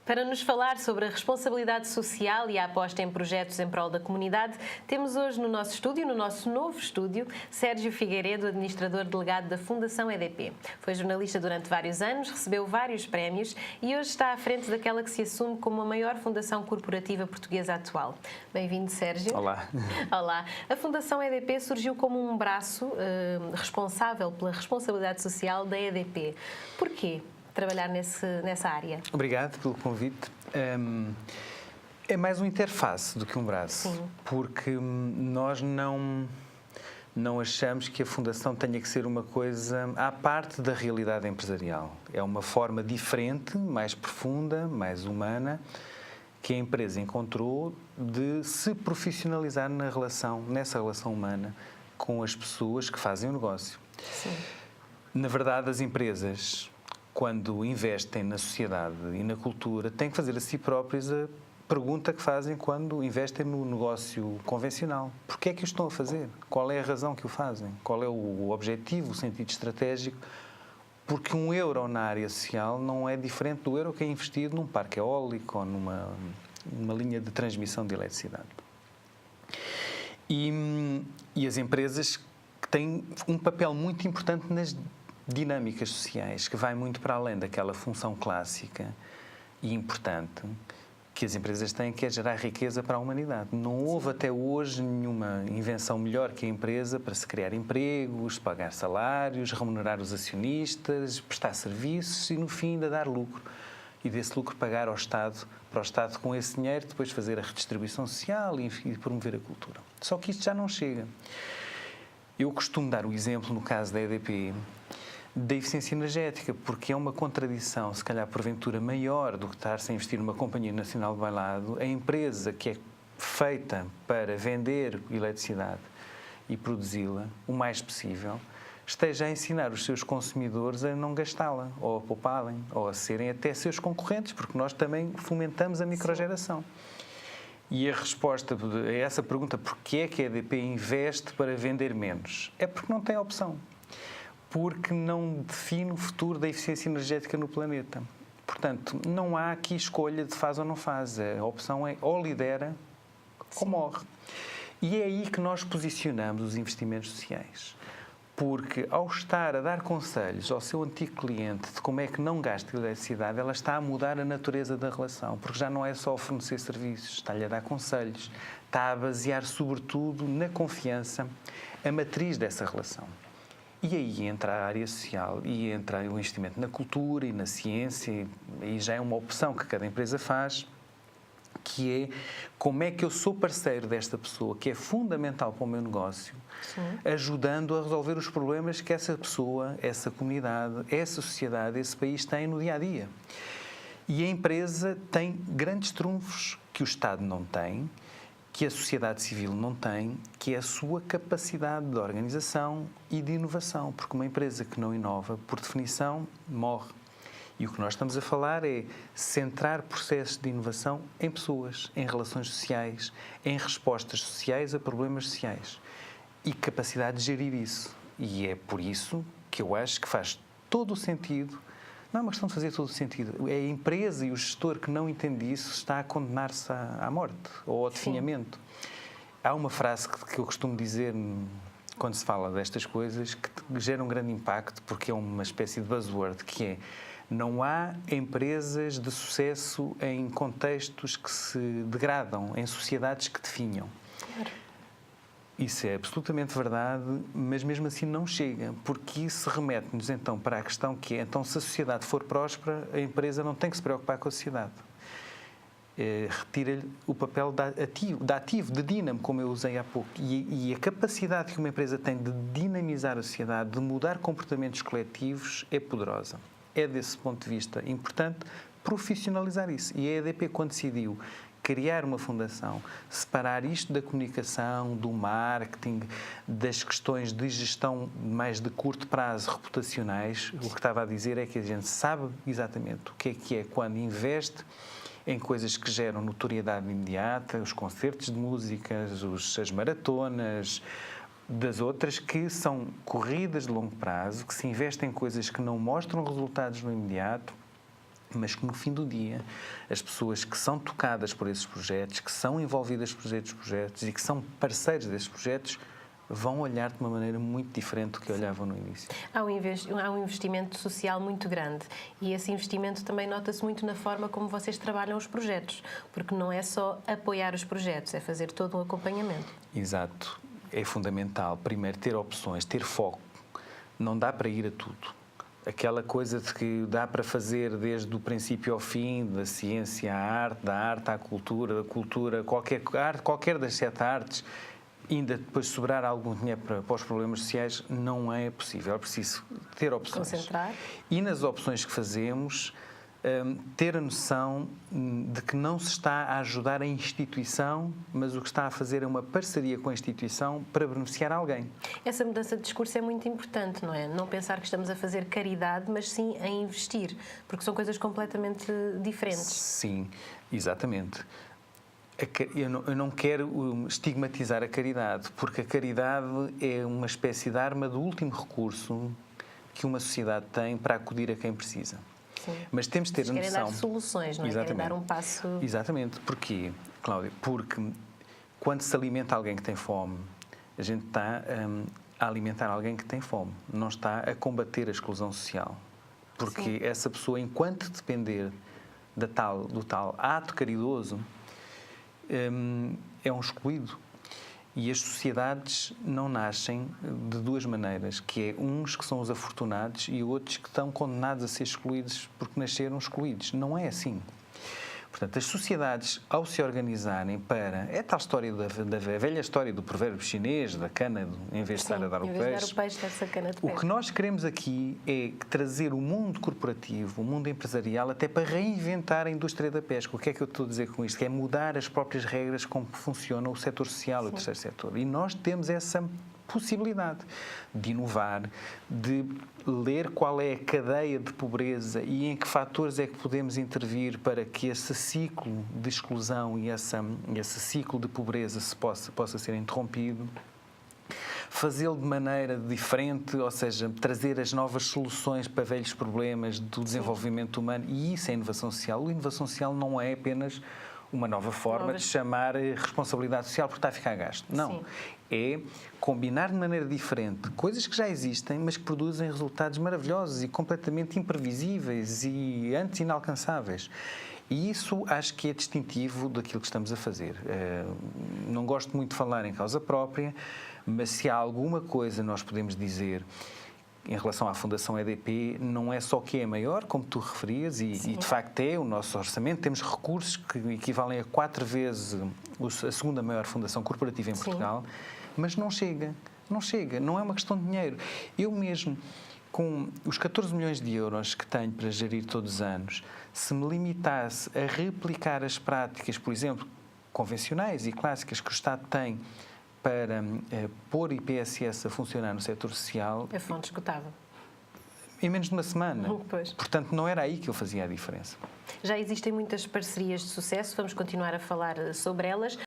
Para nos falar sobre a responsabilidade social e a aposta em projetos em prol da comunidade, temos hoje no nosso estúdio, no nosso novo estúdio, Sérgio Figueiredo, administrador delegado da Fundação EDP. Foi jornalista durante vários anos, recebeu vários prémios e hoje está à frente daquela que se assume como a maior fundação corporativa portuguesa atual. Bem-vindo, Sérgio. Olá. Olá. A Fundação EDP surgiu como um braço responsável pela responsabilidade social da EDP. Porquê trabalhar nessa área? Obrigado pelo convite. É mais uma interface do que um braço. Sim. Porque nós não achamos que a Fundação tenha que ser uma coisa à parte da realidade empresarial. É uma forma diferente, mais profunda, mais humana, que a empresa encontrou de se profissionalizar nessa relação humana com as pessoas que fazem o negócio. Sim. Na verdade, as empresas, quando investem na sociedade e na cultura, têm que fazer a si próprias a pergunta que fazem quando investem no negócio convencional. Porquê é que o estão a fazer? Qual é a razão que o fazem? Qual é o objetivo, o sentido estratégico? Porque um euro na área social não é diferente do euro que é investido num parque eólico ou numa linha de transmissão de eletricidade. E as empresas têm um papel muito importante nas dinâmicas sociais, que vai muito para além daquela função clássica e importante que as empresas têm, que é gerar riqueza para a humanidade. Não houve até hoje nenhuma invenção melhor que a empresa para se criar empregos, pagar salários, remunerar os acionistas, prestar serviços e, no fim, ainda dar lucro. E desse lucro pagar ao Estado, para o Estado, com esse dinheiro, depois fazer a redistribuição social e promover a cultura. Só que isto já não chega. Eu costumo dar o exemplo, no caso da EDP, da eficiência energética, porque é uma contradição, se calhar porventura maior do que estar-se a investir numa companhia nacional de bailado, a empresa que é feita para vender eletricidade e produzi-la o mais possível, esteja a ensinar os seus consumidores a não gastá-la, ou a poupá-la, ou a serem até seus concorrentes, porque nós também fomentamos a microgeração. E a resposta a essa pergunta, porquê é que a EDP investe para vender menos? É porque não tem opção. Porque não define o futuro da eficiência energética no planeta. Portanto, não há aqui escolha de faz ou não faz. A opção é ou lidera ou morre. E é aí que nós posicionamos os investimentos sociais. Porque ao estar a dar conselhos ao seu antigo cliente de como é que não gasta eletricidade, ela está a mudar a natureza da relação. Porque já não é só fornecer serviços, está-lhe a dar conselhos, está a basear sobretudo na confiança a matriz dessa relação. E aí entra a área social e entra o investimento na cultura e na ciência, e já é uma opção que cada empresa faz, que é como é que eu sou parceiro desta pessoa, que é fundamental para o meu negócio, sim, ajudando a resolver os problemas que essa pessoa, essa comunidade, essa sociedade, esse país têm no dia-a-dia. E a empresa tem grandes trunfos que o Estado não tem, que a sociedade civil não tem, que é a sua capacidade de organização e de inovação, porque uma empresa que não inova, por definição, morre. E o que nós estamos a falar é centrar processos de inovação em pessoas, em relações sociais, em respostas sociais a problemas sociais e capacidade de gerir isso. E é por isso que eu acho que faz todo o sentido. Não é uma questão de fazer todo o sentido. É a empresa e o gestor que não entende isso está a condenar-se à morte ou ao definhamento. Sim. Há uma frase que eu costumo dizer quando se fala destas coisas que gera um grande impacto, porque é uma espécie de buzzword, que é: não há empresas de sucesso em contextos que se degradam, em sociedades que definham. Claro. Isso é absolutamente verdade, mas mesmo assim não chega, porque isso remete-nos então para a questão que é, então se a sociedade for próspera, a empresa não tem que se preocupar com a sociedade. Retira-lhe o papel de ativo, de dínamo, como eu usei há pouco. E a capacidade que uma empresa tem de dinamizar a sociedade, de mudar comportamentos coletivos, é poderosa. É desse ponto de vista importante profissionalizar isso. E a EDP, quando decidiu criar uma fundação, separar isto da comunicação, do marketing, das questões de gestão mais de curto prazo, reputacionais, o que estava a dizer é que a gente sabe exatamente o que é quando investe em coisas que geram notoriedade imediata, os concertos de músicas, as maratonas, das outras que são corridas de longo prazo, que se investem em coisas que não mostram resultados no imediato mas que no fim do dia as pessoas que são tocadas por esses projetos, que são envolvidas por esses projetos e que são parceiros desses projetos, vão olhar de uma maneira muito diferente do que olhavam no início. Há um investimento social muito grande e esse investimento também nota-se muito na forma como vocês trabalham os projetos, porque não é só apoiar os projetos, é fazer todo um acompanhamento. Exato. É fundamental, primeiro, ter opções, ter foco. Não dá para ir a tudo. Aquela coisa de que dá para fazer desde o princípio ao fim, da ciência à arte, da arte à cultura, da cultura, qualquer das 7 artes, ainda depois sobrar algum dinheiro para os problemas sociais, não é possível. É preciso ter opções. Concentrar. E nas opções que fazemos, ter a noção de que não se está a ajudar a instituição, mas o que está a fazer é uma parceria com a instituição para beneficiar alguém. Essa mudança de discurso é muito importante, não é? Não pensar que estamos a fazer caridade, mas sim a investir, porque são coisas completamente diferentes. Sim, exatamente. Eu não quero estigmatizar a caridade, porque a caridade é uma espécie de arma do último recurso que uma sociedade tem para acudir a quem precisa. Sim. Mas temos de ter a noção... Querem dar soluções, não é? Exatamente. Querem dar um passo... Exatamente. Porquê, Cláudia? Porque quando se alimenta alguém que tem fome, a gente está a alimentar alguém que tem fome, não está a combater a exclusão social. Porque Sim. essa pessoa, enquanto depender do tal ato caridoso, é um excluído. E as sociedades não nascem de duas maneiras, que é uns que são os afortunados e outros que estão condenados a ser excluídos porque nasceram excluídos. Não é assim. Portanto, as sociedades, ao se organizarem para... É tal história da velha história do provérbio chinês, da cana, em vez de estar a dar o peixe. Em vez de dar o peixe, dá-se a cana de peixe. O que nós queremos aqui é trazer o mundo corporativo, o mundo empresarial, até para reinventar a indústria da pesca. O que é que eu estou a dizer com isto? Que é mudar as próprias regras como funciona o setor social, o terceiro setor. E nós temos essa possibilidade de inovar, de ler qual é a cadeia de pobreza e em que fatores é que podemos intervir para que esse ciclo de exclusão e esse ciclo de pobreza possa ser interrompido. Fazê-lo de maneira diferente, ou seja, trazer as novas soluções para velhos problemas do desenvolvimento humano, e isso é inovação social. A inovação social não é apenas uma nova forma de chamar responsabilidade social porque está a ficar gasto. Não. Sim. É combinar de maneira diferente coisas que já existem, mas que produzem resultados maravilhosos e completamente imprevisíveis e antes inalcançáveis. E isso acho que é distintivo daquilo que estamos a fazer. Não gosto muito de falar em causa própria, mas se há alguma coisa nós podemos dizer em relação à Fundação EDP, não é só que é maior, como tu referias, e de facto é o nosso orçamento. Temos recursos que equivalem a 4 vezes a segunda maior fundação corporativa em Portugal, mas não chega. Não chega. Não é uma questão de dinheiro. Eu mesmo, com os 14 milhões de euros que tenho para gerir todos os anos, se me limitasse a replicar as práticas, por exemplo, convencionais e clássicas que o Estado tem para pôr IPSS a funcionar no setor social... A fonte esgotável. Em menos de uma semana. Pois. Portanto, não era aí que eu fazia a diferença. Já existem muitas parcerias de sucesso, vamos continuar a falar sobre elas.